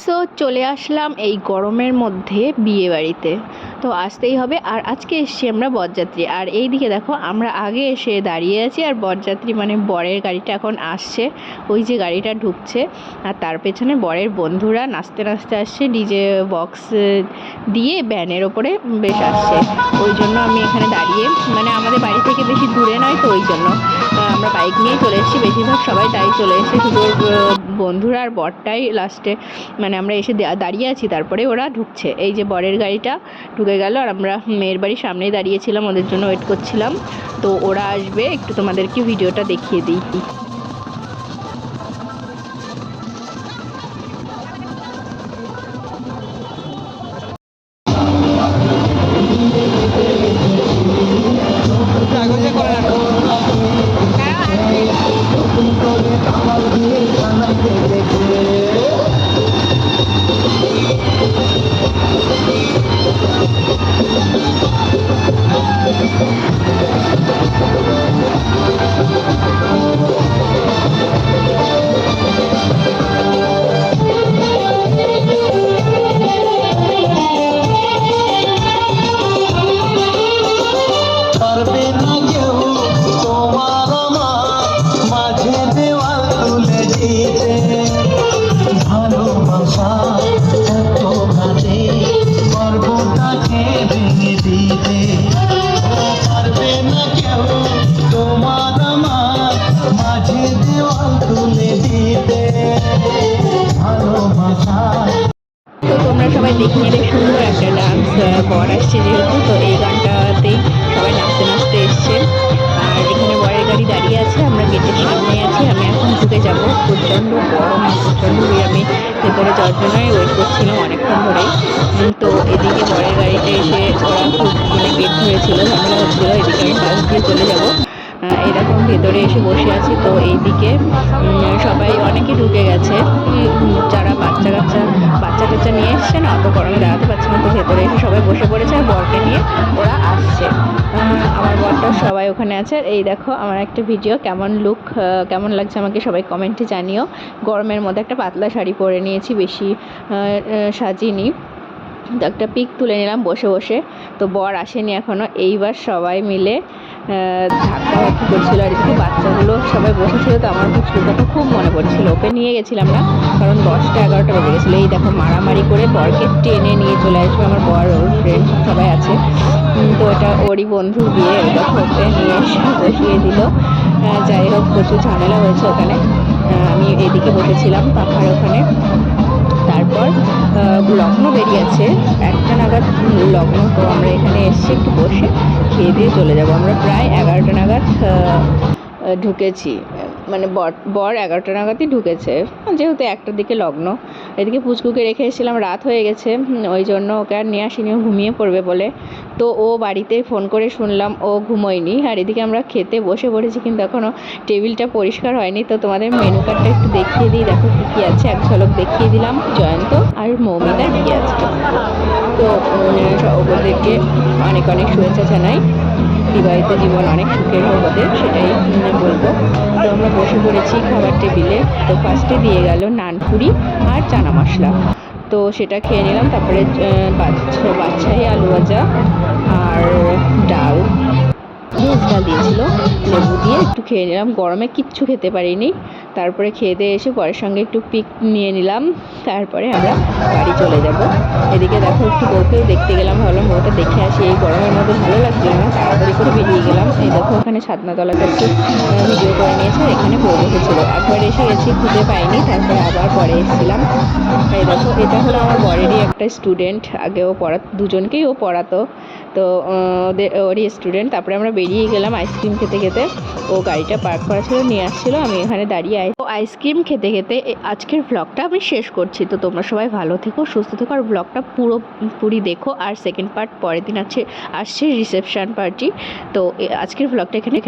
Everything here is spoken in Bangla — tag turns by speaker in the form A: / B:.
A: সো চলে আসলাম এই গরমের মধ্যে বিয়ে বাড়িতে। তো আসতেই হবে। আর আজকে এসছি আমরা বরযাত্রী। আর এই দিকে দেখো আমরা আগে এসে দাঁড়িয়ে আছি, আর বরযাত্রী মানে বরের গাড়িটা এখন আসছে। ওই যে গাড়িটা ঢুকছে, আর তার পেছনে বরের বন্ধুরা নাচতে নাচতে আসছে, ডিজে বক্স দিয়ে ব্যানের ওপরে বেশ আসছে। ওই জন্য আমি এখানে দাঁড়িয়ে, মানে আমাদের বাড়ি থেকে বেশি দূরে নয়, তো ওই জন্য আমরা বাইক নিয়ে চলে এসেছি। বেশিরভাগ সবাই তাই চলে এসেছে, শুধু বন্ধুরা আর বরটাই লাস্টে, মানে আমরা এসে দাঁড়িয়ে আছি, তারপরে ওরা ঢুকছে। এই যে বরের গাড়িটা ঢুকে গেল, আর আমরা মেয়ের বাড়ির সামনেই দাঁড়িয়েছিলাম, ওদের জন্য ওয়েট করছিলাম। তো ওরা আসবে, একটু তোমাদেরকে ভিডিওটা দেখিয়ে দিই। তো তোমরা সবাই দেখে নিলে সুন্দর একটা ডান্স বর আসছে যেহেতু, তো এই গানটাতেই সবাই নাচতে নাচতে এসছে। আর এখানে বরের গাড়ি দাঁড়িয়ে আছে, আমরা গেটের সামনে আছি। আমি এখন ঢুকে যাব, প্রচণ্ড গরম আর প্রচণ্ড ভিড়। আমি ভেতরে যাওয়ার জন্যই ওয়েট করছিলাম অনেকক্ষণ ধরেই। তো এদিকে বরের গাড়িতে এসে ওরা খুব মানে গেট ধরেছিল, ঝামেলা হচ্ছিলো। এদিকে আমি পাশ দিয়ে চলে যাবো। এরকম ভেতরে এসে বসে আছি। তো এইদিকে সবাই অনেকে ঢুকে গেছে, যারা বাচ্চা কাচ্চা নিয়ে এসছে না, অত গরমে দাঁড়াতে পারছে না, তো ভেতরে এসে সবাই বসে পড়েছে, আর বরকে নিয়ে ওরা আসছে। আমার বরটা সবাই ওখানে আছে। এই দেখো আমার একটা ভিডিও, কেমন লাগছে আমাকে সবাই কমেন্টে জানিও। গরমের মধ্যে একটা পাতলা শাড়ি পরে নিয়েছি, বেশি সাজিনি। তো একটা পিক তুলে নিলাম বসে বসে। তো বর আসেনি এখনও। এইবার সবাই মিলে ধাক্কাধাক্কি করছিল, আর এদিকে বাচ্চাগুলো সবাই বসেছিল। তো আমার পুচকুর কথা খুব মনে পড়ছিল, ওকে নিয়ে গেছিলাম না, কারণ 10টা 11টা বেজে গেছিলো। এই দেখো মারামারি করে বরকে টেনে নিয়ে চলে আসবে আমার বর, ওর ফ্রেন্ড সবাই আছে। তো এটা ওরই বন্ধুর বিয়ে, দেখো ওকে নিয়ে এসে বসিয়ে দিল। যাই হোক, প্রচুর ঝামেলা হয়েছে ওখানে। আমি এদিকে বসেছিলাম পাখার ওখানে। তারপর লগ্ন বেরিয়েছে 1টা নাগাদ লগ্ন। তো আমরা এখানে এসে একটু বসে খেয়ে দিয়ে চলে যাব। আমরা প্রায় 11টা নাগাদ ঢুকেছি, মানে বর 11টা নাগাদই ঢুকেছে, যেহেতু 1টার দিকে লগ্ন। এদিকে পুচকুকে রেখে এসেছিলাম, রাত হয়ে গেছে, ওই জন্য ওকে আর নিয়ে আসিনি, ঘুমিয়ে পড়বে বলে। তো ও বাড়িতে ফোন করে শুনলাম ও ঘুমোয়নি। আর এদিকে আমরা খেতে বসে পড়েছি, কিন্তু এখনও টেবিলটা পরিষ্কার হয়নি। তো তোমাদের মেনু কার্ডটা একটু দেখিয়ে দিই, দেখো কী কী আছে, এক ঝলক দেখিয়ে দিলাম। জয়ন্ত আর মৌমিতার বিয়ে আছে। তো ওদেরকে অনেক অনেক শুভেচ্ছা জানাই, বিবাহিত জীবন অনেক সুখের হোক ওদের, সেটাই বলবো। তো আমরা বসে পড়েছি খাবার টেবিলে। তো ফার্স্টে দিয়ে গেল নানপুরি আর চানা মশলা, তো সেটা খেয়ে নিলাম। তারপরে বাদশাহী আলু ভাজা আর ডাল, ভেজ ডাল দিয়েছিল, লেবু দিয়ে একটু খেয়ে নিলাম। গরমে কিচ্ছু খেতে পারিনি। তারপরে খেয়ে দিয়ে এসে পরের সঙ্গে একটু পিক নিয়ে নিলাম, তারপরে আমরা বাড়ি চলে যাব। এদিকে দেখো একটু বউকেও দেখতে গেলাম, ভাবলাম বউটা দেখে আসি। এই গরমের মধ্যে ভালো লাগছিল না, তাড়াতাড়ি করে বেরিয়ে গেলাম। এই দেখো ওখানে ছাদনাতলাটা একটু ভিডিও করে নিয়েছে, এখানে বউ বসেছিল। একবার এসে গেছি, খুঁজে পাইনি, তারপরে আবার পরে এসেছিলাম। এই দেখো এটা হলো আমার বরেরই একটা স্টুডেন্ট, আগে ও দুজনকেই ও পড়াতো, তো ওরই স্টুডেন্ট। তারপরে আমরা বেরিয়ে গেলাম আইসক্রিম খেতে খেতে। ও গাড়িটা পার্ক করা ছিল, নিয়ে আসছিলো, আমি এখানে দাঁড়িয়ে আইসক্রিম খেতে খেতে আজকের ব্লগটা আমি শেষ করছি। তো তোমরা সবাই ভালো থেকো, সুস্থ থেকো, আর ব্লগটা পুরোপুরি দেখো। আর সেকেন্ড পার্ট পরের দিন আসছে রিসেপশন পার্টি। তো আজকের ব্লগটা এখানে